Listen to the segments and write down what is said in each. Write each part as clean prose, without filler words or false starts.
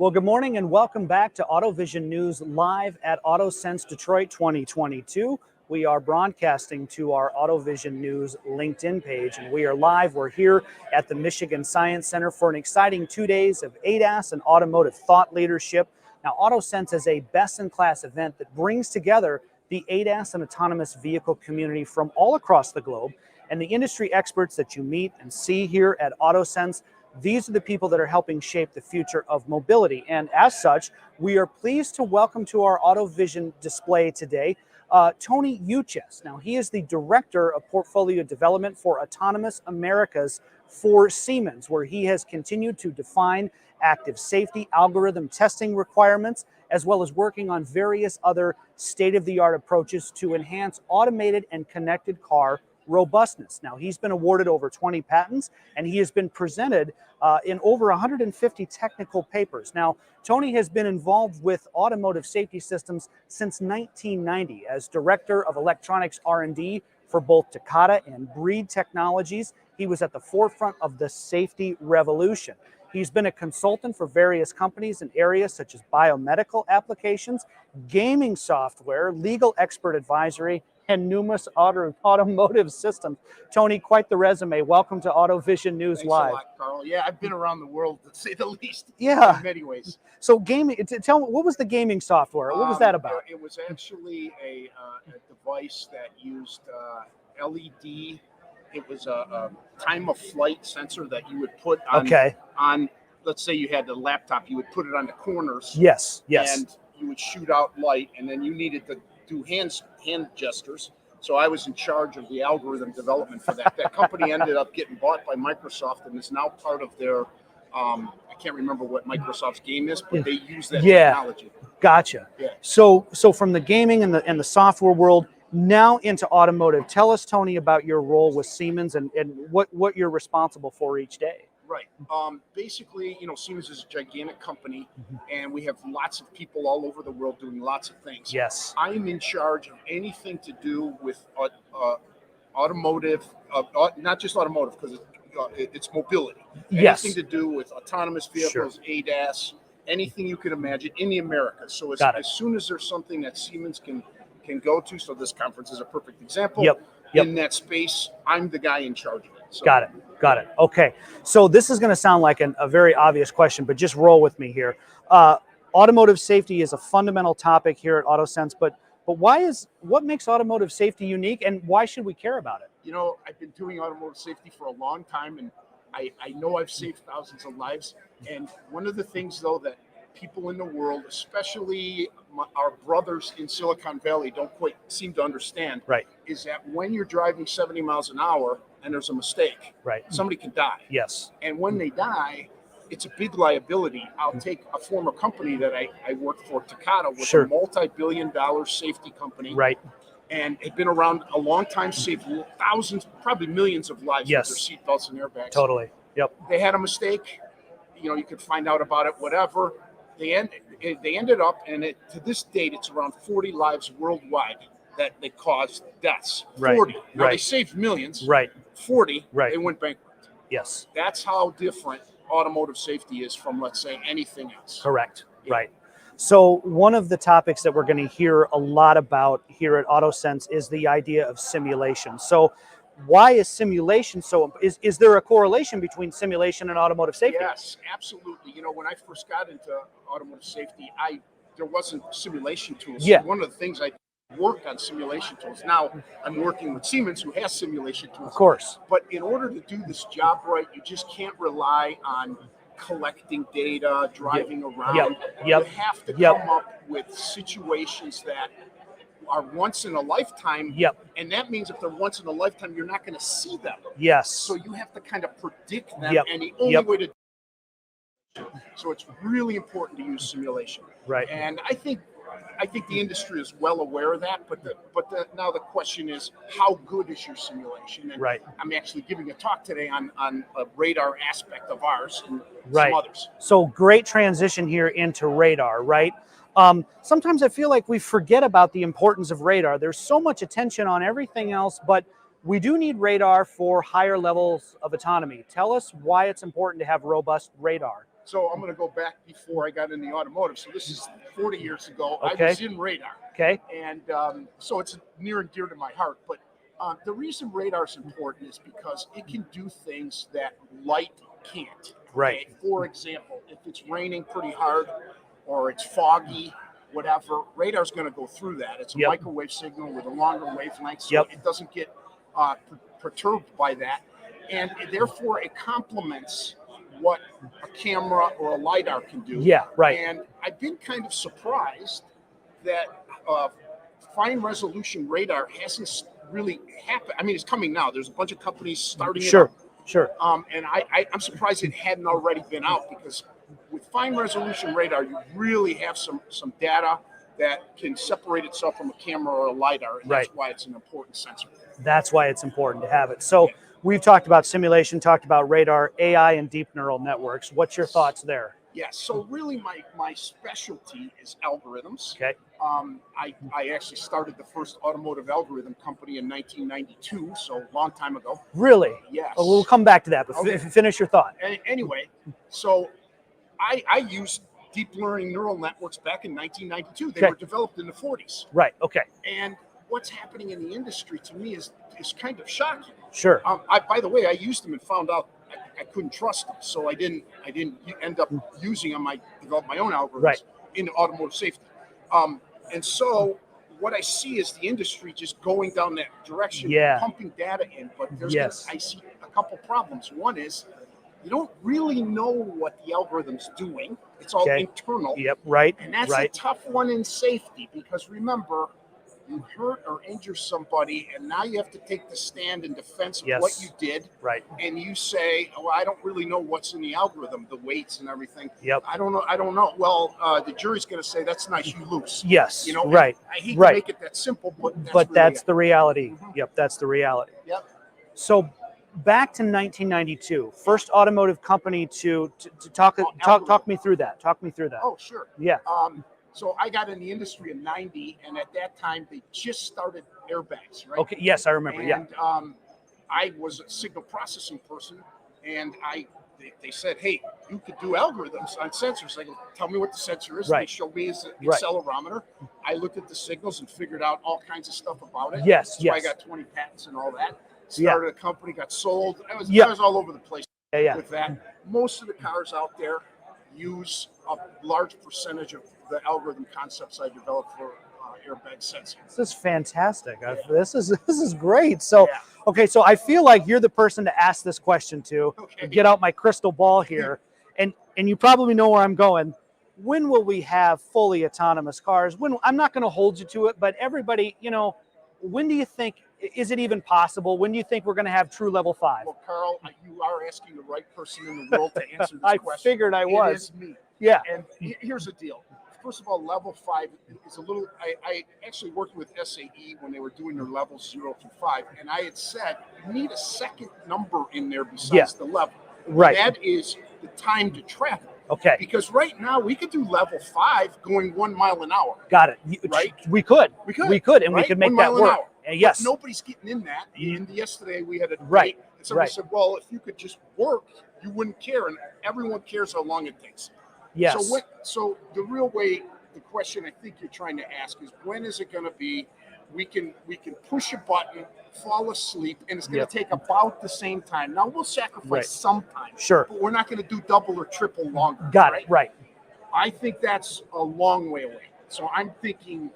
Well, good morning and welcome back to AutoVision News live at AutoSens Detroit 2022. We are broadcasting to our AutoVision News LinkedIn page, and we are live. We're here at the Michigan Science Center for an exciting 2 days of ADAS and automotive thought leadership. Now, AutoSens is a best-in-class event that brings together the ADAS and autonomous vehicle community from all across the globe, and the industry experts that you meet and see here at AutoSens. These are the people that are helping shape the future of mobility. And as such, we are pleased to welcome to our AutoVision display today, Tony Gioutsos. Now, he is the Director of Portfolio Development for Autonomous Americas for Siemens, where he has continued to define active safety algorithm testing requirements, as well as working on various other state-of-the-art approaches to enhance automated and connected car robustness. Now, he's been awarded over 20 patents, and he has been presented in over 150 technical papers. Now, Tony has been involved with automotive safety systems since 1990 as Director of Electronics R&D for both Takata and Breed Technologies. He was at the forefront of the safety revolution. He's been a consultant for various companies in areas such as biomedical applications, gaming software, legal expert advisory, and numerous automotive systems. Tony, quite the resume. Welcome to AutoVision News Thanks Live. A lot, Carl. Yeah, I've been around the world, to say the least. Yeah. In many ways. So gaming, tell me, what was the gaming software? What was that about? It was actually a device that used LED. It was a time of flight sensor that you would put on, let's say you had the laptop, you would put it on the corners. Yes. And you would shoot out light, and then you needed to do hand gestures. So I was in charge of the algorithm development for that. That company ended up getting bought by Microsoft and is now part of their, I can't remember what Microsoft's game is, but they use that technology. Gotcha. Yeah. So from the gaming and the software world now into automotive, tell us, Tony, about your role with Siemens and what you're responsible for each day. Right. Basically, Siemens is a gigantic company, and we have lots of people all over the world doing lots of things. Yes. I'm in charge of anything to do with automotive, not just automotive, because it's mobility. Yes. Anything to do with autonomous vehicles, ADAS, anything you can imagine in the Americas. So as soon as there's something that Siemens can go to, so this conference is a perfect example. Yep. In that space, I'm the guy in charge of it. So, Got it. Okay. So this is going to sound like a very obvious question, but just roll with me here. Automotive safety is a fundamental topic here at AutoSens, but what makes automotive safety unique, and why should we care about it? I've been doing automotive safety for a long time, and I know I've saved thousands of lives. And one of the things, though, that people in the world, especially our brothers in Silicon Valley, don't quite seem to understand, is that when you're driving 70 miles an hour and there's a mistake, somebody can die. Yes. And when they die, it's a big liability. I'll take a former company that I worked for, Takata, was a multi-billion-dollar safety company. Right. And had been around a long time, saved thousands, probably millions of lives with their seatbelts and airbags. Totally. Yep. They had a mistake. You could find out about it, whatever. They ended up, and to this date, it's around 40 lives worldwide that they caused deaths. 40. Now, they saved millions. 40, they went bankrupt. Yes. That's how different automotive safety is from, let's say, anything else. Correct. Yeah. Right. So one of the topics that we're going to hear a lot about here at AutoSens is the idea of simulation. So why is simulation so, is there a correlation between simulation and automotive safety? Yes, absolutely. When I first got into automotive safety, there wasn't simulation tools. Yeah. So one of the things I worked on simulation tools. Now I'm working with Siemens, who has simulation tools. Of course. But in order to do this job right, you just can't rely on collecting data, driving around. You have to come up with situations that are once in a lifetime. And that means if they're once in a lifetime, you're not going to see them. Yes. So you have to kind of predict them. And the only way to do it. So it's really important to use simulation. Right. And I think the industry is well aware of that, but now the question is, how good is your simulation? And I'm actually giving a talk today on a radar aspect of ours and some others. So great transition here into radar, right? Sometimes I feel like we forget about the importance of radar. There's so much attention on everything else, but we do need radar for higher levels of autonomy. Tell us why it's important to have robust radar. So I'm going to go back before I got in the automotive. So this is 40 years ago. Okay. I was in radar. Okay. And so it's near and dear to my heart. But the reason radar is important is because it can do things that light can't. Right. Okay? For example, if it's raining pretty hard or it's foggy, whatever, radar's going to go through that. It's a microwave signal with a longer wavelength, so it doesn't get perturbed by that. And therefore, it complements what a camera or a LiDAR can do. Yeah, right. And I've been kind of surprised that fine resolution radar hasn't really happened. I mean, it's coming now. There's a bunch of companies starting it up. Sure. And I'm surprised it hadn't already been out, because with fine resolution radar, you really have some data that can separate itself from a camera or a LiDAR, and that's why it's an important sensor. That's why it's important to have it. So we've talked about simulation, talked about radar, AI, and deep neural networks. What's your thoughts there? Yeah, so really my specialty is algorithms. Okay. I actually started the first automotive algorithm company in 1992, so a long time ago. Really? Yes. Oh, we'll come back to that, but finish your thought. Anyway, so I used deep learning neural networks back in 1992. They were developed in the 40s. Right, okay. And what's happening in the industry to me is kind of shocking. Sure. By the way, I used them and found out I couldn't trust them, so I didn't end up using them. I developed my own algorithms in automotive safety. And so what I see is the industry just going down that direction, pumping data in. But I see a couple problems. One is you don't really know what the algorithm's doing. It's all internal. Yep, right. And that's a tough one in safety, because remember, you hurt or injure somebody, and now you have to take the stand in defense of what you did. Right. And you say, "Oh, I don't really know what's in the algorithm, the weights and everything." Yep. I don't know. Well, the jury's going to say, "That's nice, you lose." Yes. You know. Right. I hate to make it that simple, but that's the reality. Yep. That's the reality. Yep. So back to 1992, first automotive company to talk me through that. Talk me through that. Oh, sure. Yeah. So I got in the industry in '90, and at that time they just started airbags, right? Okay. Yes, I remember. And I was a signal processing person, and they said, "Hey, you could do algorithms on sensors." I go, "Tell me what the sensor is." Right. They showed me his accelerometer. I looked at the signals and figured out all kinds of stuff about it. So I got 20 patents and all that. Started a company, got sold. I was all over the place with that. Most of the cars out there use a large percentage of the algorithm concepts I developed for airbag sensing. This is fantastic. This is great. So, okay, so I feel like you're the person to ask this question to. Get out my crystal ball here, and you probably know where I'm going. When will we have fully autonomous cars? When? I'm not going to hold you to it, but everybody, when do you think? Is it even possible? When do you think we're going to have true level 5? Well, Carl, you are asking the right person in the world to answer this question. I figured I was. It is me. Yeah. And here's the deal. First of all, level 5 is a little. I actually worked with SAE when they were doing their levels 0 through 5, and I had said you need a second number in there besides the level. Right. That is the time to travel. Okay. Because right now we could do level 5 going 1 mile an hour. Got it. Right. We could, and we could make that work. Yes. But nobody's getting in that. And yesterday we had a debate, and somebody said, "Well, if you could just work, you wouldn't care." And everyone cares how long it takes. Yes. So the real way, the question I think you're trying to ask is, when is it going to be? We can push a button, fall asleep, and it's going to take about the same time. Now we'll sacrifice some time, but we're not going to do double or triple longer. Got it. Right. I think that's a long way away. So I'm thinking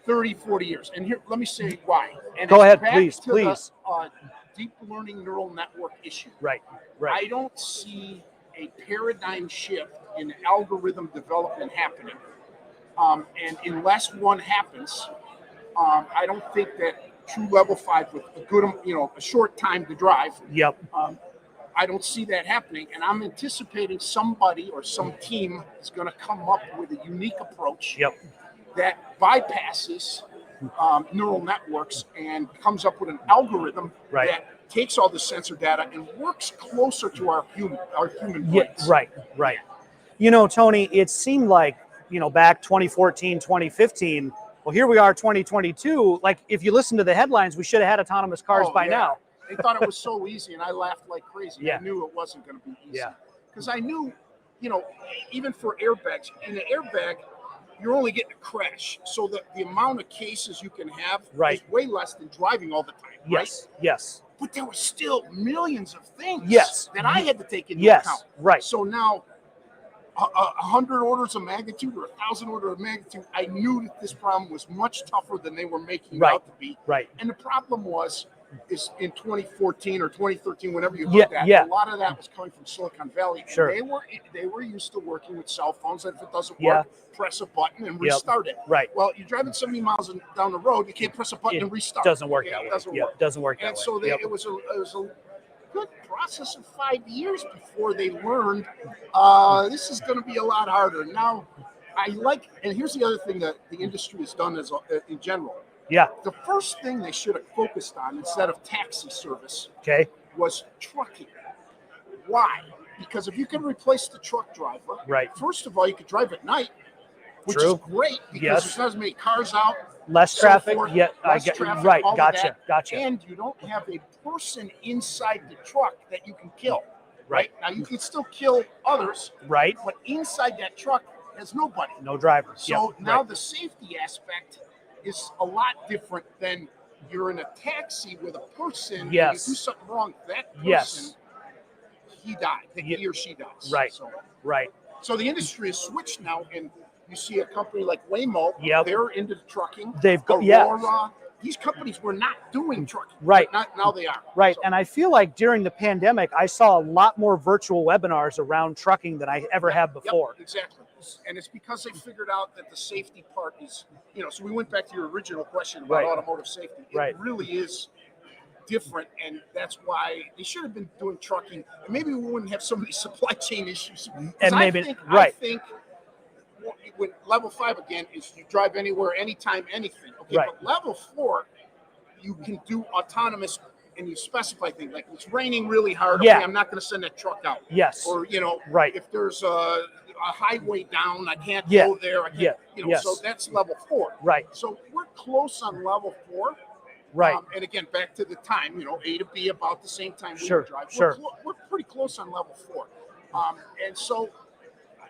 30, 40 years. And here, let me say why. And go ahead, please. The, deep learning neural network issue. Right. I don't see a paradigm shift in algorithm development happening. And unless one happens, I don't think that true level 5 with a good, a short time to drive. Yep. I don't see that happening, and I'm anticipating somebody or some team is going to come up with a unique approach that bypasses neural networks and comes up with an algorithm that takes all the sensor data and works closer to our human brains. Right. Tony, it seemed like, back 2014, 2015, well, here we are 2022. Like, if you listen to the headlines, we should have had autonomous cars by now. They thought it was so easy, and I laughed like crazy. Yeah. I knew it wasn't going to be easy. Yeah. because I knew, even for airbags, in an airbag, you're only getting a crash, so the amount of cases you can have Right. is way less than driving all the time. Yes. Right? Yes. But there were still millions of things Yes. that I had to take into Yes. account. Right. So now, 100 orders of magnitude or 1,000 orders of magnitude, I knew that this problem was much tougher than they were making it out to be. Right. And the problem is in 2014 or 2013, whenever you Yeah, heard that, yeah. a lot of that was coming from Silicon Valley. And Sure. they were used to working with cell phones, and if it doesn't Yeah. work, press a button and restart it. Right. Well, you're driving 70 miles down the road, you can't press a button and restart. Doesn't work Okay? that way. It doesn't Yeah, work. doesn't work that And way. so it was a good process of 5 years before they learned this is going to be a lot harder. Now, and here's the other thing that the industry has done in general. Yeah. The first thing they should have focused on instead of taxi service Okay. was trucking. Why? Because if you can replace the truck driver, Right. first of all, you could drive at night, which True. is great because Yes. there's not as many cars out. Less so traffic. forth, Yeah. less traffic, right. all of Gotcha. that, Gotcha. And you don't have a person inside the truck that you can kill. Right. Now you can still kill others, Right. but inside that truck there's nobody. No drivers. So Yep. now Right. the safety aspect is a lot different than you're in a taxi with a person. Yes. And you do something wrong, that person, Yes. he died. He or she dies. Right. So, so the industry has switched now, and you see a company like Waymo. Yep. They're into the trucking. They've got Aurora. These companies were not doing trucking. Right. But now they are. Right. So, And I feel like during the pandemic, I saw a lot more virtual webinars around trucking than I ever have before. Yep, exactly. And it's because they figured out that the safety part is, so we went back to your original question about Right. automotive safety. It Right. really is different, and that's why they should have been doing trucking. And maybe we wouldn't have so many supply chain issues. 'Cause And maybe- I think with level 5 again is you drive anywhere, anytime, anything. Okay, Right. but level 4, you can do autonomous, and you specify things like it's raining really hard. Yeah. Okay, I'm not going to send that truck out. Yes. Or Right. if there's a highway down, I can't Yeah. go there. I can't, Yeah. Yes. So that's level 4. Right. So we're close on level 4. Right. And again, back to the time, A to B about the same time we Sure, would drive. sure. We're pretty close on level 4. And so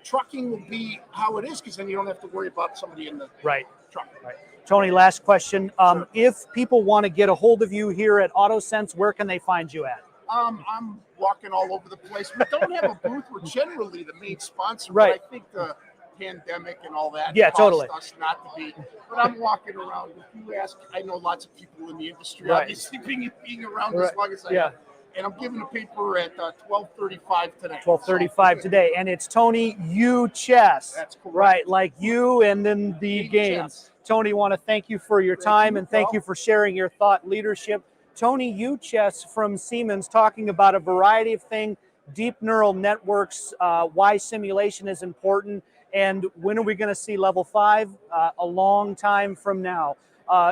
trucking will be how it is, because then you don't have to worry about somebody in the Right. truck. Right. Tony, last question. Sure. If people want to get a hold of you here at AutoSens, where can they find you at? I'm walking all over the place. We don't have a booth. We're generally the main sponsor. Right. But I think the pandemic and all that Yeah, caused totally. us not to be. But I'm walking around. If you ask, I know lots of people in the industry, Right. obviously being around Right. as long as I Yeah. have. And I'm giving a paper at 12:35 today. 12:35 today, and it's Tony Gioutsos. That's correct. Right, like you and then the Gioutsos. games. Tony, want to thank you for your Thank time you, and thank Phil. you for sharing your thought leadership. Tony Gioutsos from Siemens talking about a variety of things, deep neural networks, why simulation is important, and when are we going to see level 5? A long time from now.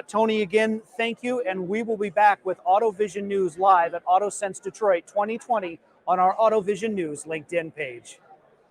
Tony, again, thank you, and we will be back with AutoVision News live at AutoSens Detroit 2020 on our AutoVision News LinkedIn page.